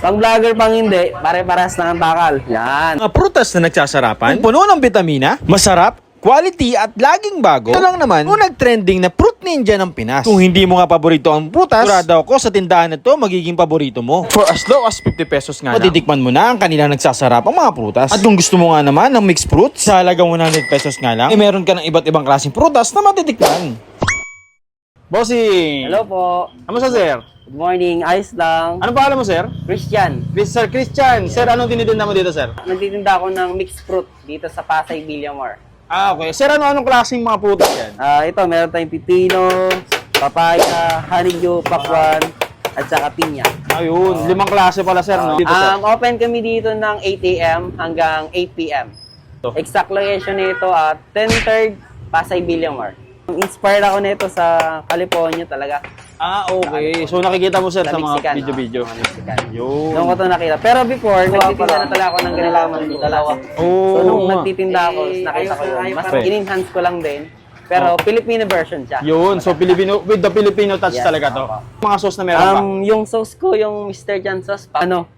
Pang vlogger, pang hindi, pare-parehas na ang bakal. Yan. Mga prutas na nagsasarapan, puno ng bitamina, masarap, quality at laging bago. Ito lang naman, kung nag-trending na Fruit Ninja ng Pinas. Kung hindi mo nga paborito ang prutas, sigurado ako sa tindahan na to magiging paborito mo. For as low as 50 pesos nga lang, matitikman mo na ang kanilang nagsasarap ang mga prutas. At kung gusto mo nga naman ng mixed fruits, sa halagang 100 pesos nga lang, meron ka ng iba't ibang klaseng prutas na matitikman. Bossing! Hello po. Kamusta, sir? Good morning. Ayos lang. Anong pangalan mo, sir? Christian. Sir Christian. Sir, anong tinitinda mo dito, sir? Nagtitinda ako ng mixed fruit dito sa Pasay Villamor. Okay. Sir, anong klaseng mga prutas yan? Ito, meron tayong pipino, papaya, honeydew, pakwan, at saka pinya. Ayun, 5 klase pala, sir, no? Dito, sir. Open kami dito ng 8 a.m. hanggang 8 p.m. Exact location nito at 10-3 Pasay Villamor. Inspired ako nito sa California talaga. Okay. So, nakikita mo, sir, sa mga Mexican, video-video. mga Mexican. Yun. Doon ko ito nakita. Pero before, nagtitinda na talaga ako ng ganalaman dalawa. So, nung nagtitinda ako, nakita ko yun. Mas in-enhance ko lang din. Pero Filipino version siya. Yun. So, Filipino, with the Filipino touch talaga to. Mga sauce na meron pa. Yung sauce ko, yung Mr. John sauce,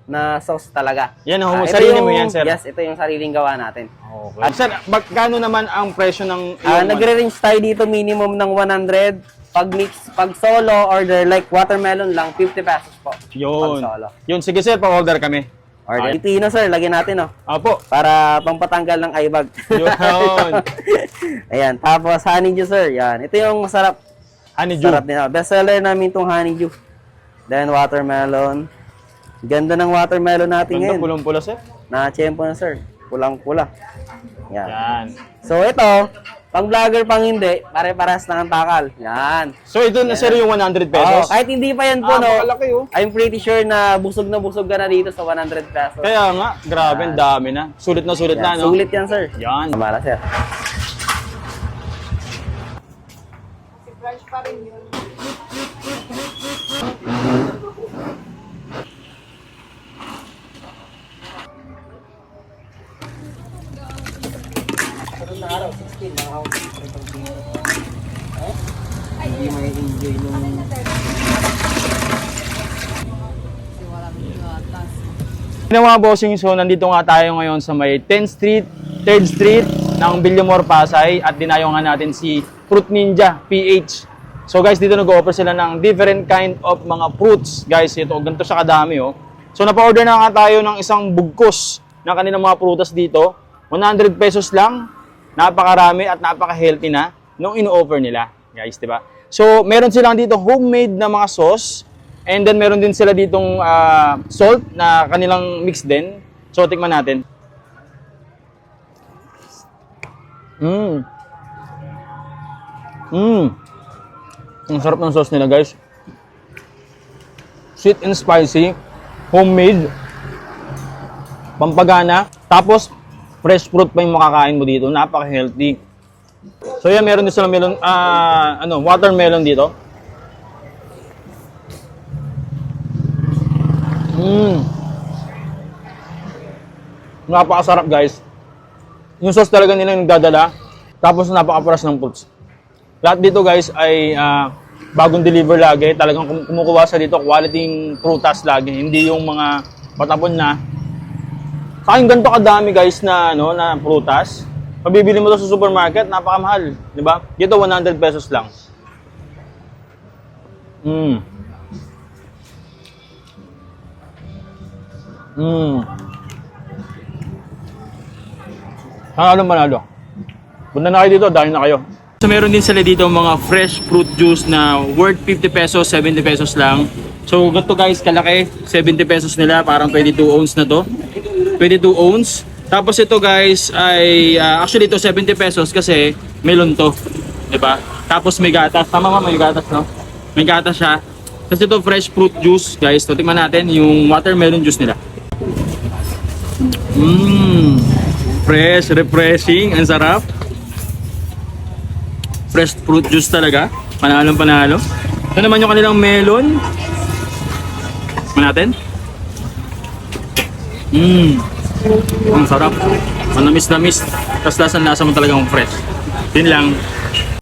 na sauce talaga. Yan, Ito sarili mo yan, sir. Yes, ito yung sariling gawa natin. Okay. At sir, magkano naman ang presyo ng Nagre-range tayo dito minimum ng 100. Pag solo order, like watermelon lang, 50 pesos po. Yun. Pag solo. Yun, sige sir, pa-order kami. Order. Pipino sir, lagyan natin Opo. para pampatanggal ng eye bag. Yun. Ayan, tapos honeydew sir, yan. Ito yung masarap. Honeydew. Sarap din. Best seller namin itong honeydew. Then watermelon. Ganda ng watermelon natin Ganda, ngayon. pulong-pula sir. Na-tsempo na sir. Pulang-pula. Yan. Yan. So ito, pang vlogger, pang hindi, pare-parehas na ang bakal. Yan. So ito na sir yung 100 pesos. Kahit hindi pa yan po, malaki I'm pretty sure na busog ka na dito sa 100 pesos. Kaya nga, grabe, ang dami na. Sulit na, Yan, no? sulit yan, sir. Yan. Kamala, sir. Hindi may enjoy nung... Mga bossing, so nandito nga tayo ngayon sa may 10th Street, 3rd Street ng Villamor, Pasay at dinayo nga natin si Fruit Ninja PH. So guys, dito nag-offer sila ng different kind of mga fruits. Guys, ito, ganito siya kadami So napa-order na nga tayo ng isang bugkos ng kanilang mga prutas dito. 100 pesos lang, napakarami at napaka-healthy na nung ino-offer nila. Guys, di ba? So meron silang dito homemade na mga sauce. And then meron din sila ditong salt na kanilang mix din. So tikman natin. Ang sarap ng sauce nila, guys. Sweet and spicy, homemade, pampagana. Tapos fresh fruit pa yung makakain mo dito. Napaka-healthy. So yan, meron din sila melon, watermelon dito. Napakasarap, guys. Yung sauce talaga nila yung nagdadala. Tapos napaka-fresh ng fruits. Lahat dito, guys, ay bagong deliver lagi. Talagang kumukuha sa dito quality prutas lagi. Hindi yung mga patapon na. Sa akin ganito kadami, guys, na na prutas. Pabibili mo to sa supermarket, napakamahal, di ba? Dito 100 pesos lang. Panalo. Punta na kayo dito, dahil na kayo. So meron din sila dito mga fresh fruit juice na worth 50 pesos, 70 pesos lang. So ganito, guys, kalaki, 70 pesos nila, parang 22 ounce na to. 22 ounce. Tapos ito, guys, ay actually ito 70 pesos kasi melon to, 'di ba? Tapos may gatas, tama ba, may gatas, no? May gatas siya. Kasi ito fresh fruit juice, guys. So tingnan natin yung watermelon juice nila. Fresh, refreshing, ang sarap. Fresh fruit juice talaga. Panalo. Ito naman yung kanilang melon. Tingnan natin. Ang sarap. Manamis-namis. Tapos lasa mo talagang fresh. Yun lang.